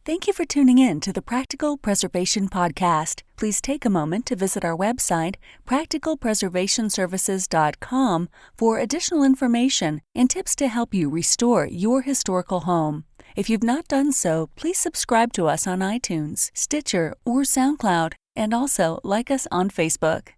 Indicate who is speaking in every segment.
Speaker 1: Thank you for tuning in to the Practical Preservation Podcast. Please take a moment to visit our website, practicalpreservationservices.com, for additional information and tips to help you restore your historical home. If you've not done so, please subscribe to us on iTunes, Stitcher, or SoundCloud, and also like us on Facebook.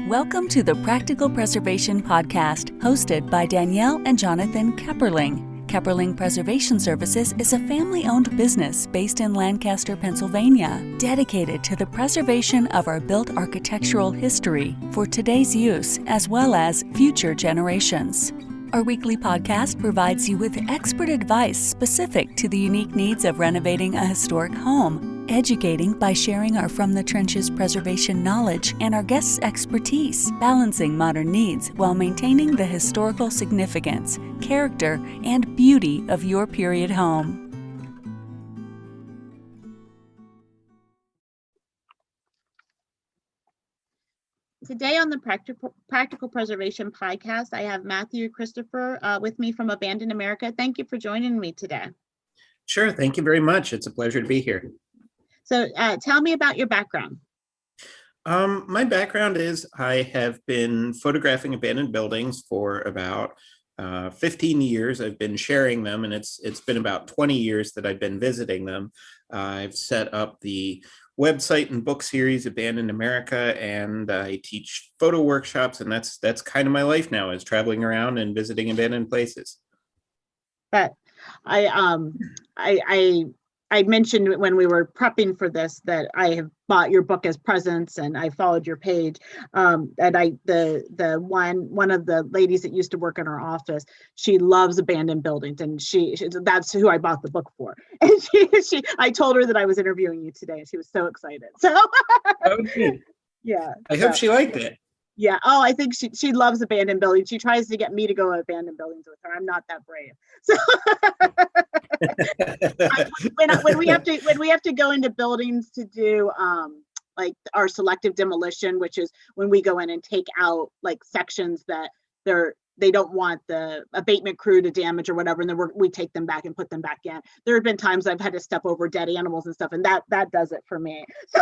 Speaker 1: Welcome to the Practical Preservation Podcast, hosted by Danielle and Jonathan Kepperling. Kepperling Preservation Services is a family-owned business based in Lancaster, Pennsylvania, dedicated to the preservation of our built architectural history for today's use as well as future generations. Our weekly podcast provides you with expert advice specific to the unique needs of renovating a historic home, educating by sharing our From the Trenches preservation knowledge and our guests' expertise, balancing modern needs while maintaining the historical significance, character, and beauty of your period home.
Speaker 2: Today on the Practical Preservation Podcast, I have Matthew Christopher with me from Abandoned America. Thank you for joining me today.
Speaker 3: Sure. Thank you very much. It's a pleasure to be here.
Speaker 2: So tell me about your background.
Speaker 3: My background is I have been photographing abandoned buildings for about 15 years. I've been sharing them, and it's been about 20 years that I've been visiting them. I've set up the website and book series Abandoned America, and I teach photo workshops, and that's kind of my life now, is traveling around and visiting abandoned places.
Speaker 2: But I mentioned when we were prepping for this that I have bought your book as presents, and I followed your page. And the one of the ladies that used to work in our office, she loves abandoned buildings, and that's who I bought the book for. And I told her that I was interviewing you today, and she was so excited. So
Speaker 3: Okay.
Speaker 2: Yeah.
Speaker 3: I hope she liked it.
Speaker 2: Yeah. Oh, I think she loves abandoned buildings. She tries to get me to go to abandoned buildings with her. I'm not that brave. So when we have to go into buildings to do like our selective demolition, which is when we go in and take out like sections that they don't want the abatement crew to damage or whatever, and then we take them back and put them back in. There have been times I've had to step over dead animals and stuff, and that does it for me. So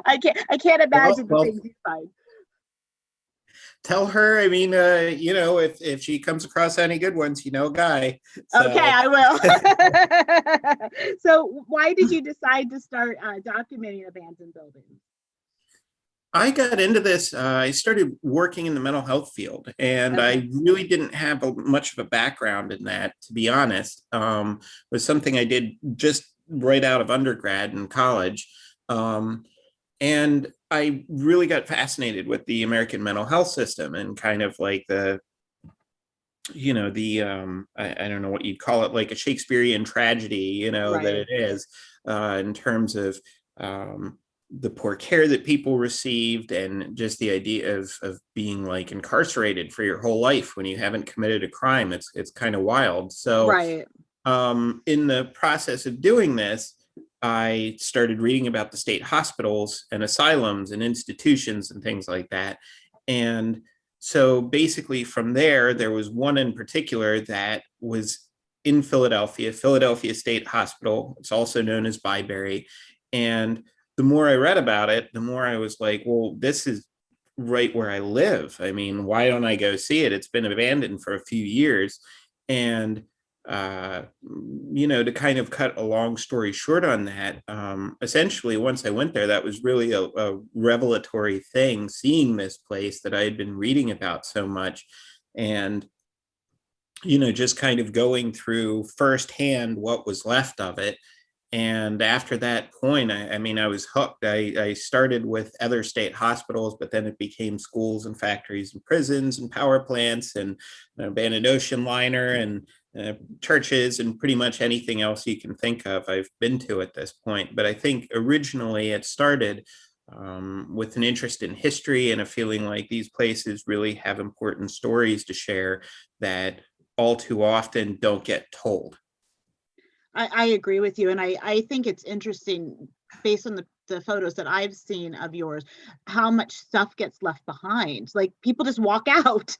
Speaker 2: I can't imagine the things you find.
Speaker 3: Tell her, I mean, if she comes across any good ones, Guy. So.
Speaker 2: Okay, I will. So why did you decide to start documenting abandoned buildings?
Speaker 3: I got into this, I started working in the mental health field, and I really didn't have much of a background in that, to be honest. It was something I did just right out of undergrad and college. And I really got fascinated with the American mental health system and kind of like I don't know what you'd call it, like a Shakespearean tragedy, right. That it is in terms of the poor care that people received, and just the idea of being like incarcerated for your whole life when you haven't committed a crime. It's kind of wild. So
Speaker 2: right.
Speaker 3: In the process of doing this, I started reading about the state hospitals and asylums and institutions and things like that. And so basically from there was one in particular that was in Philadelphia State Hospital. It's also known as Byberry. And the more I read about it, the more I was like, well, this is right where I live. I mean, why don't I go see it? It's been abandoned for a few years. And to kind of cut a long story short on that, essentially, once I went there, that was really a revelatory thing, seeing this place that I had been reading about so much, and just kind of going through firsthand what was left of it. And after that point, I was hooked. I started with other state hospitals, but then it became schools and factories and prisons and power plants and an abandoned ocean liner and churches and pretty much anything else you can think of I've been to at this point. But I think originally it started with an interest in history and a feeling like these places really have important stories to share that all too often don't get told.
Speaker 2: I agree with you. And I think it's interesting, based on the photos that I've seen of yours, how much stuff gets left behind. Like, people just walk out.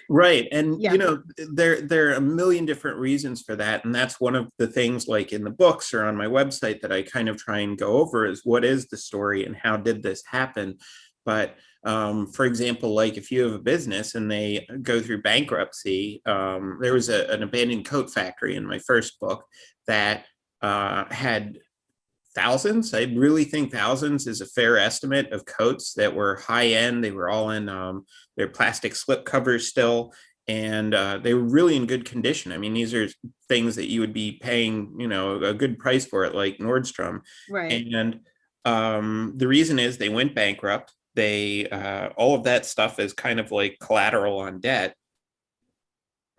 Speaker 3: Right. And,
Speaker 2: Yeah.
Speaker 3: there are a million different reasons for that. And that's one of the things, like in the books or on my website, that I kind of try and go over is what is the story and how did this happen? But for example, like if you have a business and they go through bankruptcy, there was an abandoned coat factory in my first book that had thousands. I really think thousands is a fair estimate of coats that were high end. They were all in their plastic slip covers still, and they were really in good condition. I mean, these are things that you would be paying, a good price for it, like Nordstrom.
Speaker 2: Right.
Speaker 3: And the reason is they went bankrupt. They all of that stuff is kind of like collateral on debt,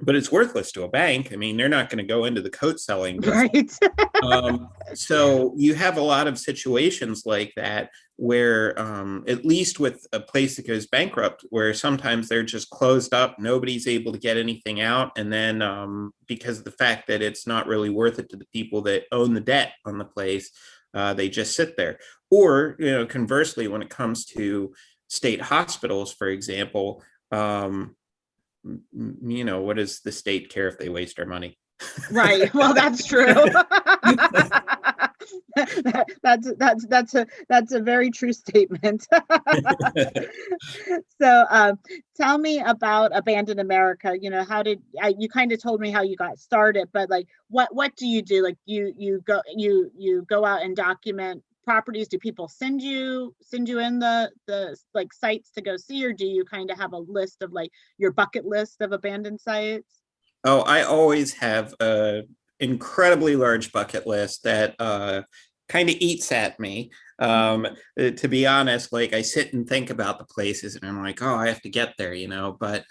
Speaker 3: but it's worthless to a bank. I mean, they're not going to go into the coat selling business.
Speaker 2: Right.
Speaker 3: So you have a lot of situations like that where, at least with a place that goes bankrupt, where sometimes they're just closed up, nobody's able to get anything out. And then because of the fact that it's not really worth it to the people that own the debt on the place, they just sit there. Or, conversely, when it comes to state hospitals, for example, what does the state care if they waste our money?
Speaker 2: Right. Well, that's true. That's a very true statement. So, tell me about Abandon America. How did you kind of told me how you got started, but like, what do you do? Like, you go out and document properties. Do people send you in the like sites to go see, or do you kind of have a list of like your bucket list of abandoned sites?
Speaker 3: Oh, I always have a incredibly large bucket list that kind of eats at me. To be honest, like I sit and think about the places and I'm like, oh, I have to get there, but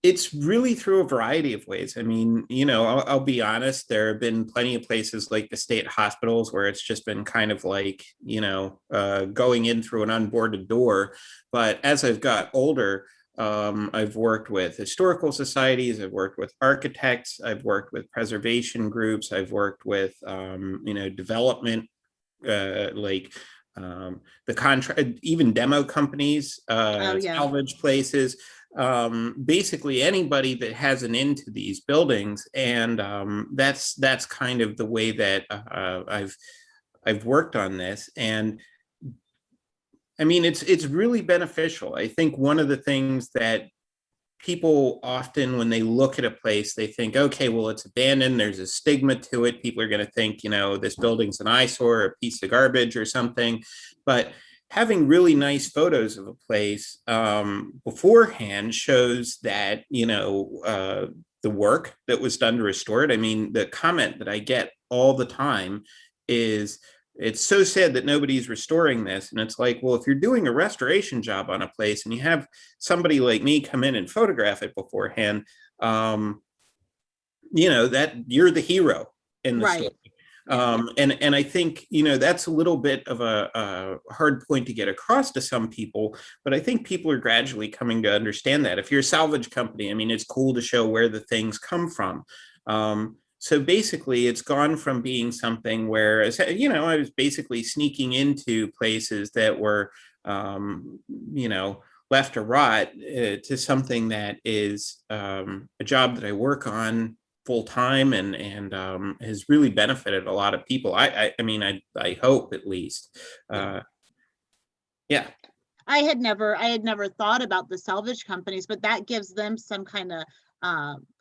Speaker 3: it's really through a variety of ways. I mean, I'll be honest, there have been plenty of places like the state hospitals where it's just been kind of like, going in through an unboarded door. But as I've got older, I've worked with historical societies, I've worked with architects, I've worked with preservation groups, I've worked with, development, like the contract, even demo companies,
Speaker 2: Oh yeah.
Speaker 3: salvage places, basically anybody that has an into these buildings. And that's kind of the way that I've worked on this. And I mean, it's really beneficial. I think one of the things that people often, when they look at a place, they think, okay, well, it's abandoned. There's a stigma to it. People are going to think, this building's an eyesore, a piece of garbage or something. But having really nice photos of a place beforehand shows that, the work that was done to restore it. I mean, the comment that I get all the time is, it's so sad that nobody's restoring this. And it's like, well, if you're doing a restoration job on a place and you have somebody like me come in and photograph it beforehand, that you're the hero in the story. And I think, that's a little bit of a hard point to get across to some people, but I think people are gradually coming to understand that. If you're a salvage company, I mean, it's cool to show where the things come from. So basically, it's gone from being something where, I was basically sneaking into places that were, left to rot, to something that is a job that I work on full time and has really benefited a lot of people. I mean, I hope at least. Yeah.
Speaker 2: I had never thought about the salvage companies, but that gives them some kind of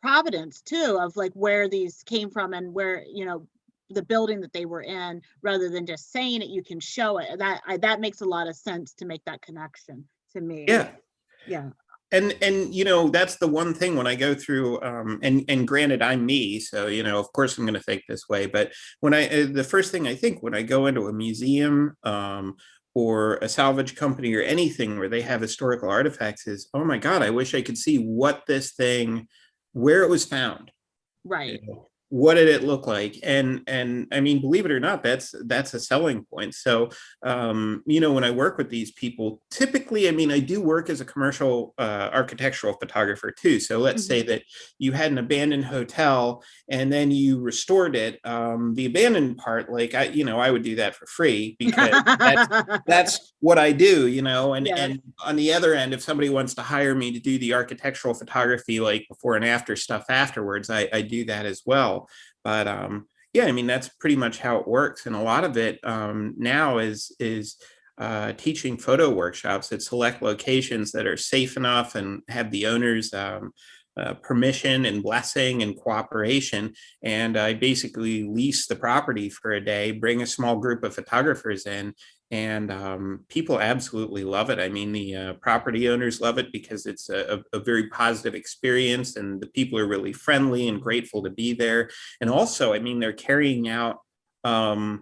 Speaker 2: providence too, of like where these came from and where, the building that they were in, rather than just saying it, you can show it. That makes a lot of sense to make that connection to me. Yeah.
Speaker 3: And that's the one thing when I go through, and granted, I'm me, so of course I'm going to think this way. But when the first thing I think when I go into a museum, or a salvage company or anything where they have historical artifacts is, oh my God, I wish I could see where it was found.
Speaker 2: Right.
Speaker 3: what did it look like? And I mean, believe it or not, that's a selling point. So when I work with these people, typically, I mean, I do work as a commercial architectural photographer too. So let's say that you had an abandoned hotel and then you restored it. The abandoned part, like I would do that for free because that's what I do, and on the other end, if somebody wants to hire me to do the architectural photography, like before and after stuff afterwards, I do that as well. But yeah, I mean, that's pretty much how it works. And a lot of it now is teaching photo workshops at select locations that are safe enough and have the owners permission and blessing and cooperation. And I basically lease the property for a day, bring a small group of photographers in, and people absolutely love it. I mean, the property owners love it because it's a very positive experience, and the people are really friendly and grateful to be there. And also, I mean, they're carrying out a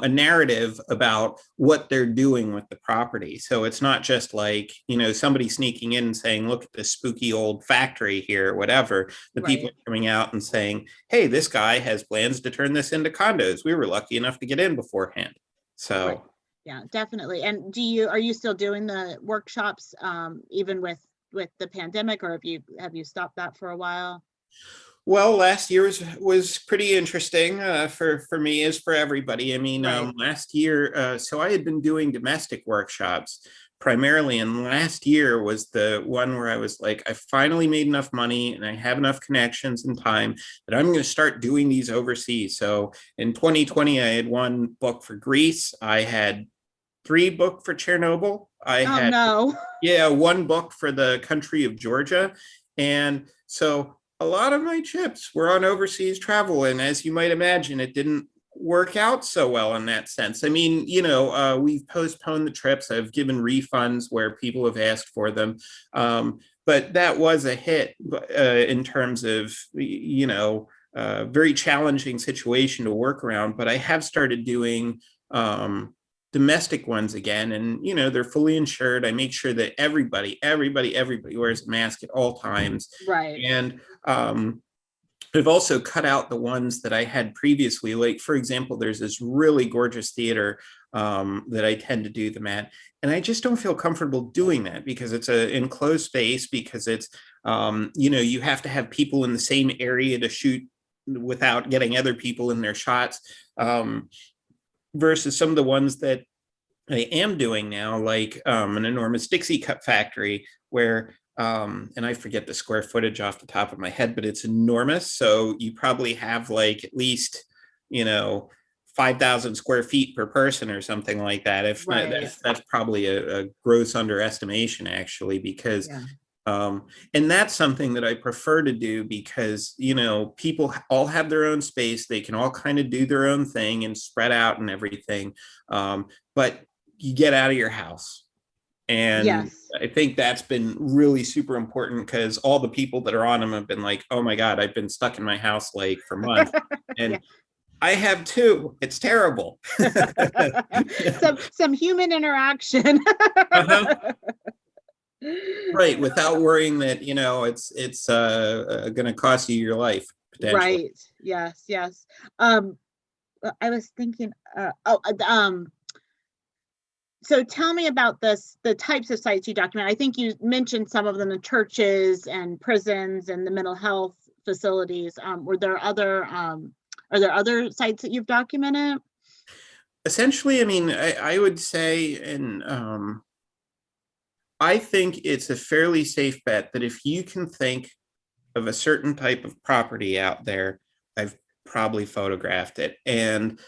Speaker 3: narrative about what they're doing with the property. So it's not just like, somebody sneaking in and saying, look at this spooky old factory here, or whatever. The people are coming out and saying, hey, this guy has plans to turn this into condos. We were lucky enough to get in beforehand. So
Speaker 2: yeah, definitely. And are you still doing the workshops even with the pandemic, or have you stopped that for a while?
Speaker 3: Well, last year was pretty interesting for me, as for everybody. I mean, last year, so I had been doing domestic workshops primarily, and last year was the one where I was like, I finally made enough money and I have enough connections and time that I'm going to start doing these overseas. So in 2020, I had one booked for Greece. I had 3 booked for Chernobyl. I had one book for the country of Georgia. And so a lot of my chips were on overseas travel. And as you might imagine, it didn't work out so well in that sense. I mean, we've postponed the trips. I've given refunds where people have asked for them. But that was a hit in terms of, very challenging situation to work around. But I have started doing domestic ones again, and they're fully insured. I make sure that everybody wears a mask at all times. And I've also cut out the ones that I had previously. Like, for example, there's this really gorgeous theater that I tend to do them at, and I just don't feel comfortable doing that because it's an enclosed space, because it's you have to have people in the same area to shoot without getting other people in their shots, versus some of the ones that I am doing now, like an enormous Dixie Cup factory where, and I forget the square footage off the top of my head, but it's enormous. So you probably have like at least, 5,000 square feet per person or something like that. If not, that's probably a gross underestimation, actually, because and that's something that I prefer to do because, people all have their own space. They can all kind of do their own thing and spread out and everything. But you get out of your house. And I think that's been really super important, because all the people that are on them have been like, oh my God, I've been stuck in my house like for months. And I have too. It's terrible.
Speaker 2: some human interaction.
Speaker 3: Right, without worrying that it's going to cost you your life potentially.
Speaker 2: Right. Yes. I was thinking. So tell me about the types of sites you document. I think you mentioned some of them, the churches and prisons and the mental health facilities. Are there other sites that you've documented?
Speaker 3: Essentially, I mean, I would say, and I think it's a fairly safe bet that if you can think of a certain type of property out there, I've probably photographed it. And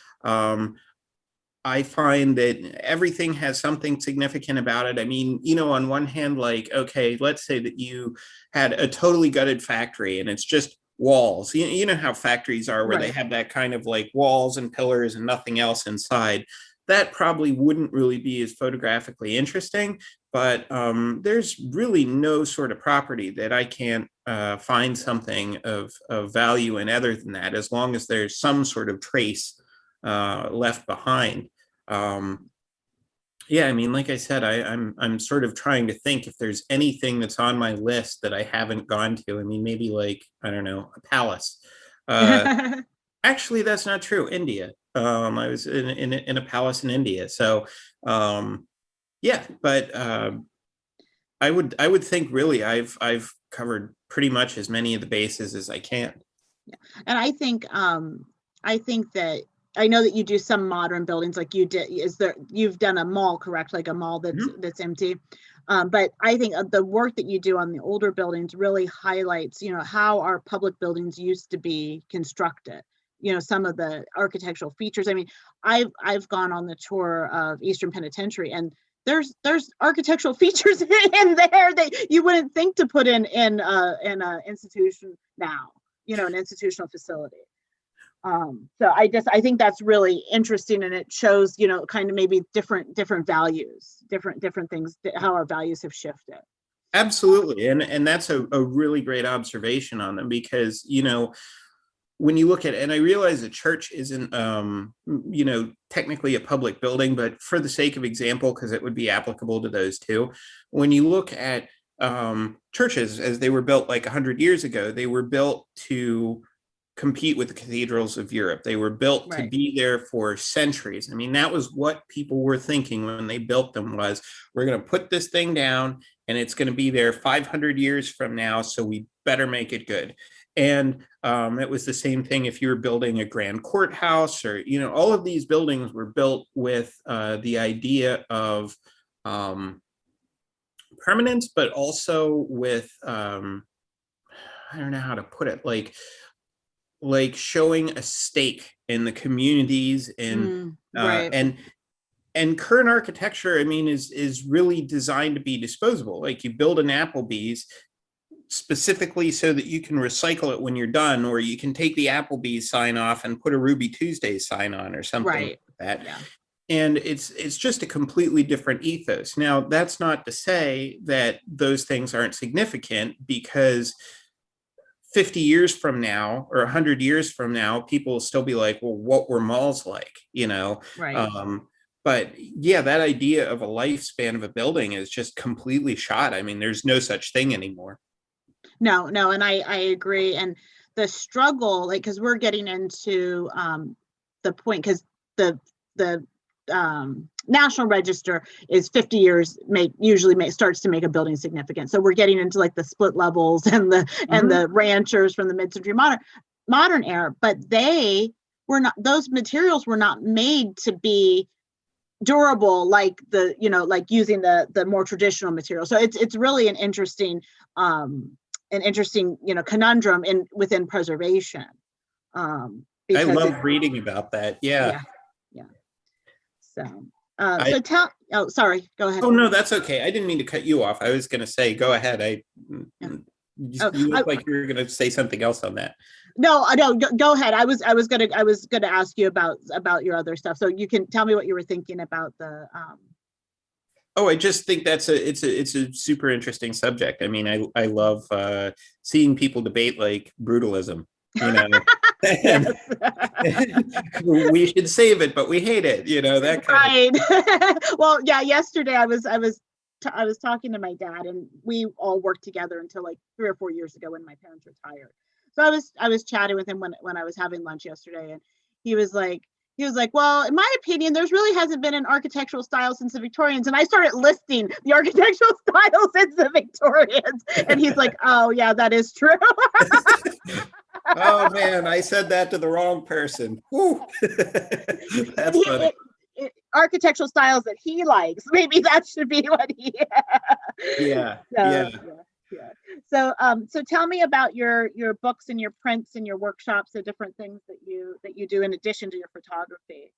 Speaker 3: I find that everything has something significant about it. I mean, on one hand, like, okay, let's say that you had a totally gutted factory and it's just walls. You know how factories are, where they have that kind of like walls and pillars and nothing else inside. That probably wouldn't really be as photographically interesting, but there's really no sort of property that I can't find something of value in other than that, as long as there's some sort of trace left behind. Yeah, I mean, like I said, I'm sort of trying to think if there's anything that's on my list that I haven't gone to. I mean, maybe like, I don't know, a palace. Uh, Actually, that's not true. India. I was in a palace in India. So, um, yeah, but I would think really I've covered pretty much as many of the bases as I can.
Speaker 2: And I think that I know that you do some modern buildings like you did. Is there, you've done a mall, correct? Like a mall
Speaker 3: Mhm.
Speaker 2: that's empty. But I think the work that you do on the older buildings really highlights, how our public buildings used to be constructed. Some of the architectural features. I mean, I've gone on the tour of Eastern Penitentiary, and there's architectural features in there that you wouldn't think to put in a institution now, an institutional facility. So I think that's really interesting, and it shows, kind of maybe different values, different things, how our values have shifted.
Speaker 3: Absolutely. And that's a really great observation on them because, when you look at it, and I realize a church isn't, technically a public building, but for the sake of example, because it would be applicable to those two, when you look at churches as they were built like 100 years ago, they were built to compete with the cathedrals of Europe. They were built to
Speaker 2: Right.
Speaker 3: be there for centuries. I mean, that was what people were thinking when they built them was, we're going to put this thing down and it's going to be there 500 years from now, so we better make it good. And it was the same thing if you were building a grand courthouse or, all of these buildings were built with the idea of permanence, but also with, I don't know how to put it, like showing a stake in the communities
Speaker 2: Right.
Speaker 3: and current architecture, I mean, is really designed to be disposable. Like you build an Applebee's specifically so that you can recycle it when you're done, or you can take the Applebee's sign off and put a Ruby Tuesday sign on or something
Speaker 2: Right.
Speaker 3: like that.
Speaker 2: Yeah.
Speaker 3: And it's just a completely different ethos. Now, that's not to say that those things aren't significant, because 50 years from now or 100 years from now, people will still be like, well, what were malls like?
Speaker 2: Right.
Speaker 3: But yeah, that idea of a lifespan of a building is just completely shot. I mean, there's no such thing anymore.
Speaker 2: No, and I agree. And the struggle, like, because we're getting into the point, because the National Register is 50 years usually starts to make a building significant. So we're getting into like the split levels and the ranchers from the mid-century modern era, but those materials were not made to be durable like like using the more traditional material. So it's really an interesting conundrum within preservation,
Speaker 3: I
Speaker 2: because
Speaker 3: love reading about that. Yeah.
Speaker 2: yeah, yeah. So
Speaker 3: I
Speaker 2: oh, sorry, go ahead.
Speaker 3: Oh no, that's okay. I didn't mean to cut you off. I was going to say, go ahead.
Speaker 2: Yeah.
Speaker 3: You look like you were going to say something else on that.
Speaker 2: No, go ahead. I was gonna ask you about your other stuff, so you can tell me what you were thinking about the
Speaker 3: Oh, I just think it's a super interesting subject. I mean, I love seeing people debate like brutalism,
Speaker 2: yes.
Speaker 3: and we should save it, but we hate it, that kind of.
Speaker 2: Right. Well, yeah, yesterday I was talking to my dad, and we all worked together until like 3 or 4 years ago when my parents retired. So I was chatting with him when I was having lunch yesterday, and he was like, well, in my opinion, there's really hasn't been an architectural style since the Victorians. And I started listing the architectural styles since the Victorians. And he's like, oh, yeah, that is true.
Speaker 3: Oh man, I said that to the wrong person. That's funny.
Speaker 2: Architectural styles that he likes. Maybe that should be what he.
Speaker 3: Yeah,
Speaker 2: So,
Speaker 3: yeah.
Speaker 2: yeah. So tell me about your books and your prints and your workshops, the different things that you do in addition to your photography.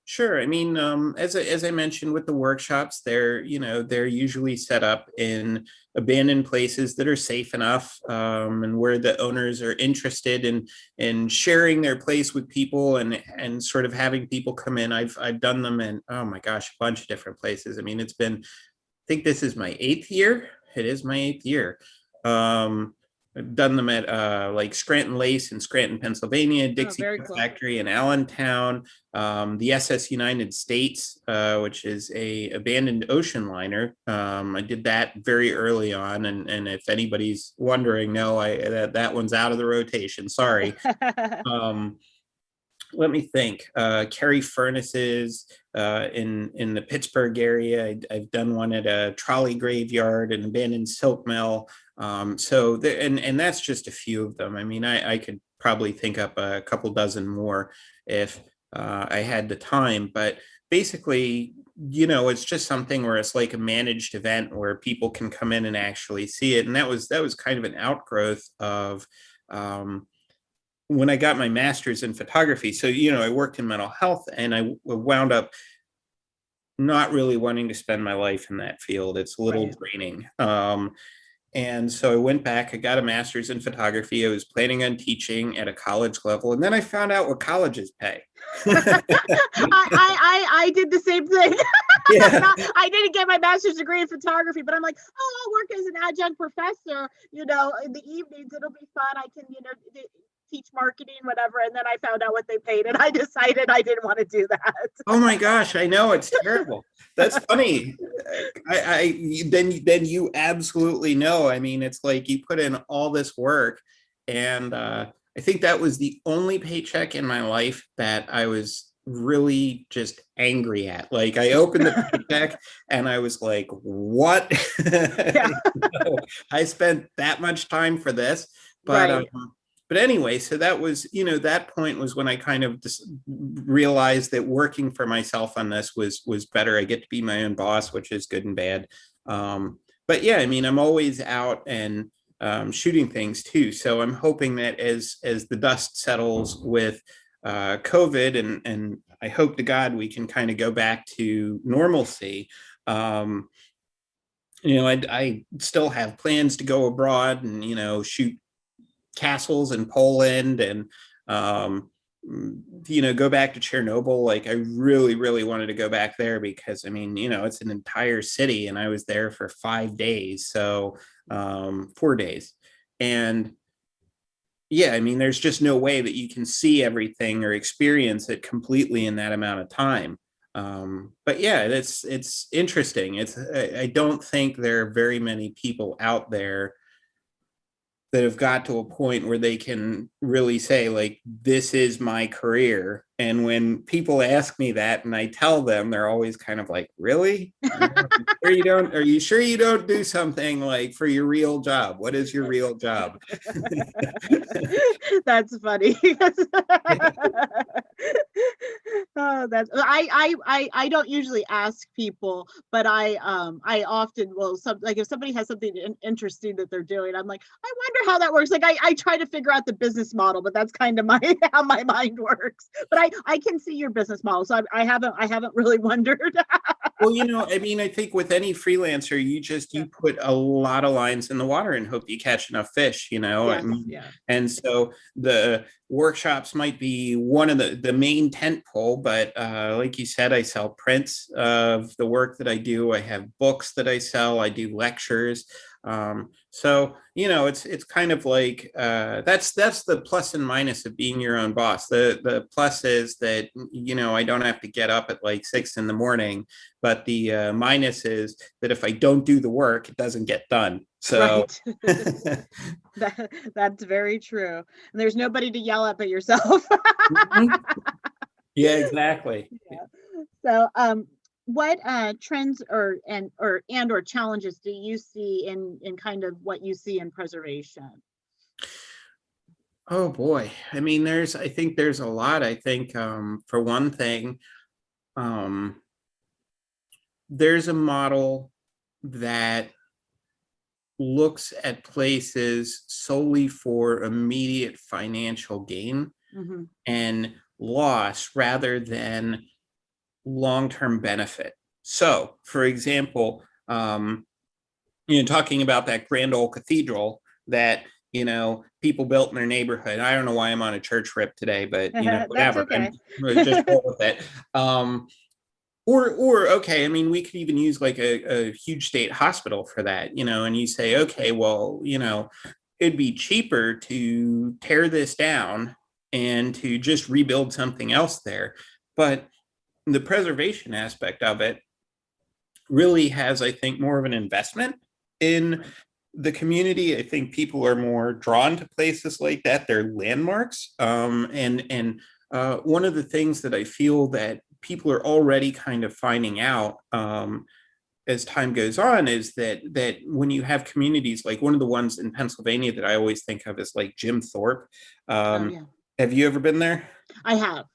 Speaker 3: Sure. I mean, as I mentioned with the workshops, they're usually set up in abandoned places that are safe enough, and where the owners are interested in sharing their place with people and sort of having people come in. I've done them in, oh my gosh, a bunch of different places. I mean, I think this is my 8th year. It is my 8th year. I've done them at like Scranton Lace in Scranton, Pennsylvania, Dixie
Speaker 2: very cool.
Speaker 3: Factory in Allentown, the SS United States, which is a abandoned ocean liner. I did that very early on, and if anybody's wondering, no, that one's out of the rotation. Sorry. Let me think. Kerry Furnaces in the Pittsburgh area. I've done one at a trolley graveyard, an abandoned silk mill. So there, and that's just a few of them. I mean, I could probably think up a couple dozen more if I had the time. But basically, it's just something where it's like a managed event where people can come in and actually see it. And that was kind of an outgrowth of when I got my master's in photography. So, I worked in mental health, and I wound up not really wanting to spend my life in that field. It's a little draining. And so I went back, I got a master's in photography. I was planning on teaching at a college level. And then I found out what colleges pay.
Speaker 2: I did the same thing.
Speaker 3: Yeah.
Speaker 2: I didn't get my master's degree in photography, but I'm like, I'll work as an adjunct professor, in the evenings. It'll be fun. I can, teach marketing, whatever. And then I found out what they paid, and I decided I didn't want to do that.
Speaker 3: Oh my gosh, I know, it's terrible. That's funny. Then you absolutely know. I mean, it's like you put in all this work, and I think that was the only paycheck in my life that I was really just angry at. Like, I opened the paycheck and I was like, what?
Speaker 2: Yeah.
Speaker 3: I spent that much time for this. But
Speaker 2: Right.
Speaker 3: But anyway, so that was, that point was when I kind of just realized that working for myself on this was better. I get to be my own boss, which is good and bad. But yeah, I mean, I'm always out and shooting things too. So I'm hoping that as the dust settles with COVID, and I hope to God we can kind of go back to normalcy. I still have plans to go abroad and, shoot castles in Poland and, go back to Chernobyl. Like, I really, really wanted to go back there because, I mean, it's an entire city, and I was there for 5 days. So 4 days. And yeah, I mean, there's just no way that you can see everything or experience it completely in that amount of time. But yeah, it's interesting. I don't think there are very many people out there that have got to a point where they can really say, like, this is my career. And when people ask me that and I tell them, they're always kind of like, really? Are you sure you don't do something like for your real job? What is your real job?
Speaker 2: That's funny. Oh, I don't usually ask people, but I often will. Like, if somebody has something interesting that they're doing, I'm like, I wonder how that works. Like, I try to figure out the business model, but that's kind of how my mind works. But I can see your business model, so I haven't really wondered.
Speaker 3: Well, I mean, I think with any freelancer, you put a lot of lines in the water and hope you catch enough fish,
Speaker 2: Yes,
Speaker 3: I mean,
Speaker 2: yeah.
Speaker 3: and so the workshops might be one of the main tent pole, but like you said, I sell prints of the work that I do. I have books that I sell. I do lectures. So it's kind of like that's the plus and minus of being your own boss. The plus is that I don't have to get up at like 6 a.m, but the minus is that if I don't do the work, it doesn't get done. So
Speaker 2: right. That's very true. And there's nobody to yell at but yourself.
Speaker 3: Yeah, exactly.
Speaker 2: Yeah. So what trends or challenges do you see in kind of what you see in preservation?
Speaker 3: Oh boy. I mean, I think there's a lot. I think for one thing, there's a model that looks at places solely for immediate financial gain and loss rather than long-term benefit. So, for example, talking about that grand old cathedral that people built in their neighborhood. I don't know why I'm on a church rip today, but whatever.
Speaker 2: That's okay.
Speaker 3: Just roll with it. Or okay, I mean, we could even use like a huge state hospital for that, and you say, okay, well, it'd be cheaper to tear this down and to just rebuild something else there. But the preservation aspect of it really has, I think, more of an investment in the community. I think people are more drawn to places like that. They're landmarks. And one of the things that I feel that people are already kind of finding out as time goes on is that when you have communities like one of the ones in Pennsylvania that I always think of is like Jim Thorpe.
Speaker 2: Yeah.
Speaker 3: Have you ever been there?
Speaker 2: I have.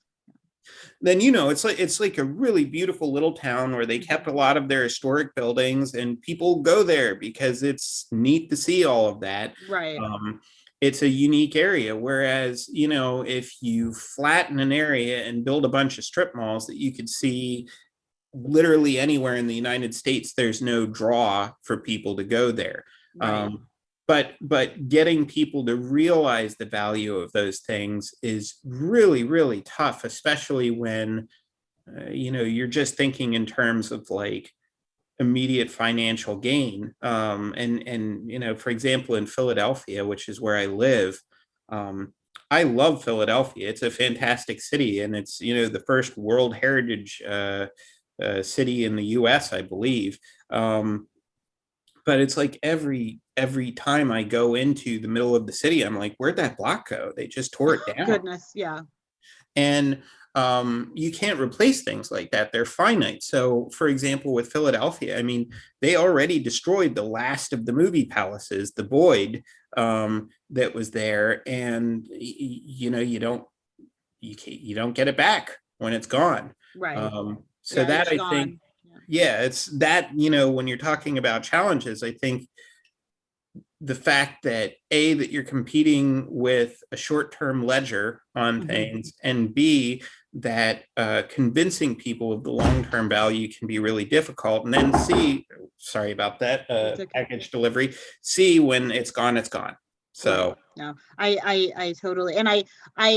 Speaker 3: Then it's like a really beautiful little town where they kept a lot of their historic buildings, and people go there because it's neat to see all of that.
Speaker 2: Right.
Speaker 3: It's a unique area. Whereas, if you flatten an area and build a bunch of strip malls that you could see literally anywhere in the United States, there's no draw for people to go there.
Speaker 2: Right.
Speaker 3: But getting people to realize the value of those things is really, really tough, especially when you're just thinking in terms of like immediate financial gain. And for example, in Philadelphia, which is where I live, I love Philadelphia. It's a fantastic city, and it's the first World Heritage city in the U.S., I believe. But it's like every time I go into the middle of the city, I'm like, where'd that block go? They just tore it down.
Speaker 2: Goodness, yeah.
Speaker 3: And you can't replace things like that. They're finite. So, for example, with Philadelphia, I mean, they already destroyed the last of the movie palaces, the Boyd that was there, and you don't get it back when it's gone.
Speaker 2: Right.
Speaker 3: So
Speaker 2: yeah,
Speaker 3: that I
Speaker 2: gone.
Speaker 3: think. Yeah, it's that, when you're talking about challenges, I think the fact that that you're competing with a short-term ledger on things, and B, that convincing people of the long-term value can be really difficult. And then C, sorry about that, package delivery, C, when it's gone, it's gone. So
Speaker 2: no, I totally, and I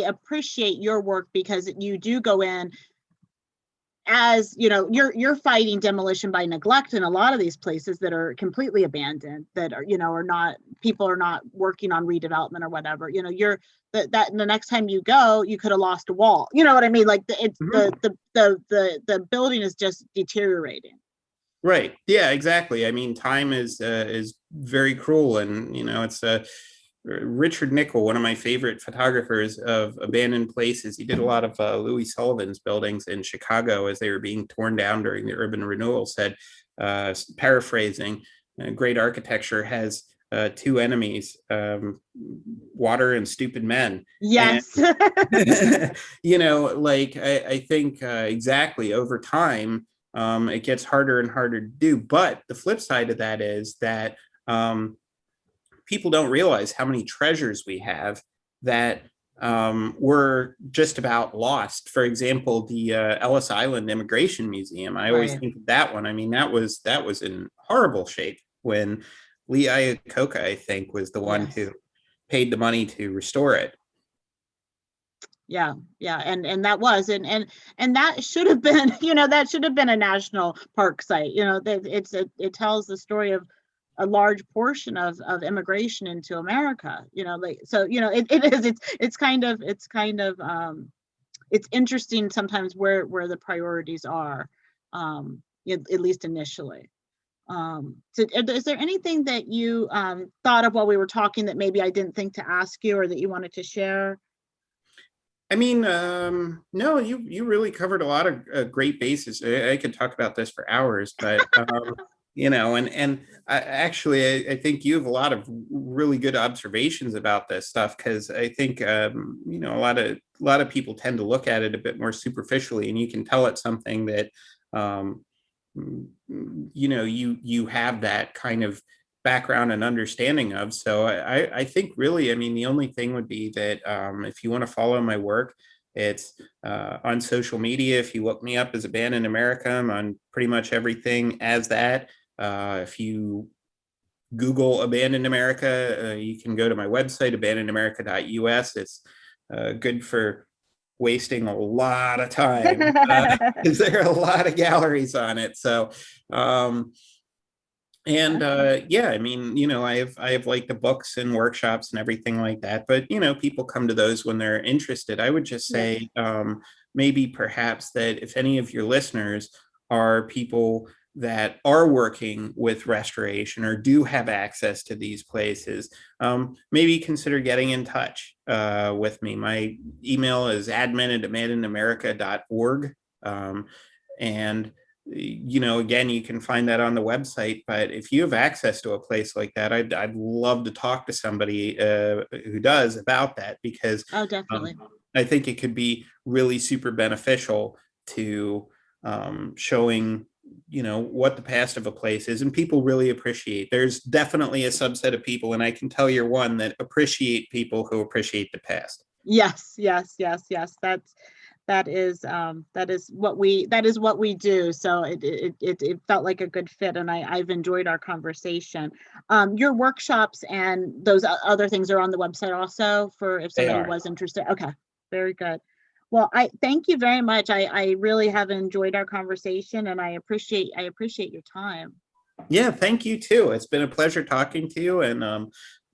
Speaker 2: appreciate your work because you do go in as you're fighting demolition by neglect in a lot of these places that are completely abandoned, that are are not, people are not working on redevelopment or whatever. You're that the next time you go, you could have lost a wall. You know what I mean? Like it's the building is just deteriorating.
Speaker 3: Right. Yeah, exactly. I mean, time is very cruel, and it's Richard Nickel, one of my favorite photographers of abandoned places. He did a lot of Louis Sullivan's buildings in Chicago as they were being torn down during the urban renewal, said, paraphrasing, great architecture has two enemies, water and stupid men.
Speaker 2: Yes.
Speaker 3: And, I think exactly over time, it gets harder and harder to do. But the flip side of that is that people don't realize how many treasures we have that were just about lost. For example, the Ellis Island Immigration Museum. I always think of that one. I mean, that was in horrible shape when Lee Iacocca, I think, was the one who paid the money to restore it.
Speaker 2: Yeah, and that was and that should have been, that should have been a national park site. It tells the story of a large portion of immigration into America. It's kind of it's interesting sometimes where the priorities are, at least initially. So is there anything that you thought of while we were talking that maybe I didn't think to ask you, or that you wanted to share?
Speaker 3: I mean, no, you really covered a lot of great bases. I could talk about this for hours, but and I think you have a lot of really good observations about this stuff, because I think a lot of people tend to look at it a bit more superficially, and you can tell it's something that you have that kind of background and understanding of. So I think really, I mean, the only thing would be that if you want to follow my work, it's on social media. If you look me up as Abandoned America, I'm on pretty much everything as that. If you Google Abandoned America, you can go to my website, abandonedamerica.us. It's good for wasting a lot of time because there are a lot of galleries on it. So And yeah, I mean, I have like the books and workshops and everything like that, but people come to those when they're interested. I would just
Speaker 2: Yes.
Speaker 3: say maybe perhaps that if any of your listeners are people that are working with restoration or do have access to these places, maybe consider getting in touch with me. My email is admin@madeinaamerica.org. And again, you can find that on the website, but if you have access to a place like that, I'd love to talk to somebody who does about that, because
Speaker 2: Oh, definitely.
Speaker 3: I think it could be really super beneficial to showing what the past of a place is, and people really appreciate. There's definitely a subset of people, and I can tell you're one, that appreciate people who appreciate the past.
Speaker 2: Yes, yes, yes, yes. That is what we do. So it felt like a good fit, and I've enjoyed our conversation. Your workshops and those other things are on the website also for if
Speaker 3: They
Speaker 2: somebody
Speaker 3: are.
Speaker 2: was interested. Okay, very good. Well, I thank you very much. I really have enjoyed our conversation, and I appreciate your time.
Speaker 3: Yeah, thank you too. It's been a pleasure talking to you, and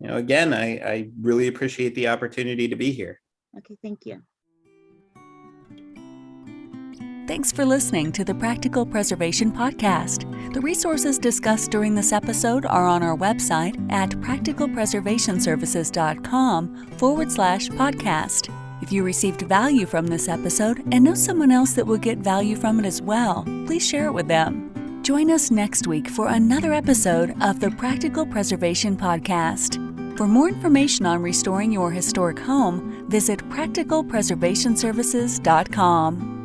Speaker 3: again, I really appreciate the opportunity to be here.
Speaker 2: Okay, thank you.
Speaker 1: Thanks for listening to the Practical Preservation Podcast. The resources discussed during this episode are on our website at practicalpreservationservices.com/podcast. If you received value from this episode and know someone else that will get value from it as well, please share it with them. Join us next week for another episode of the Practical Preservation Podcast. For more information on restoring your historic home, visit practicalpreservationservices.com.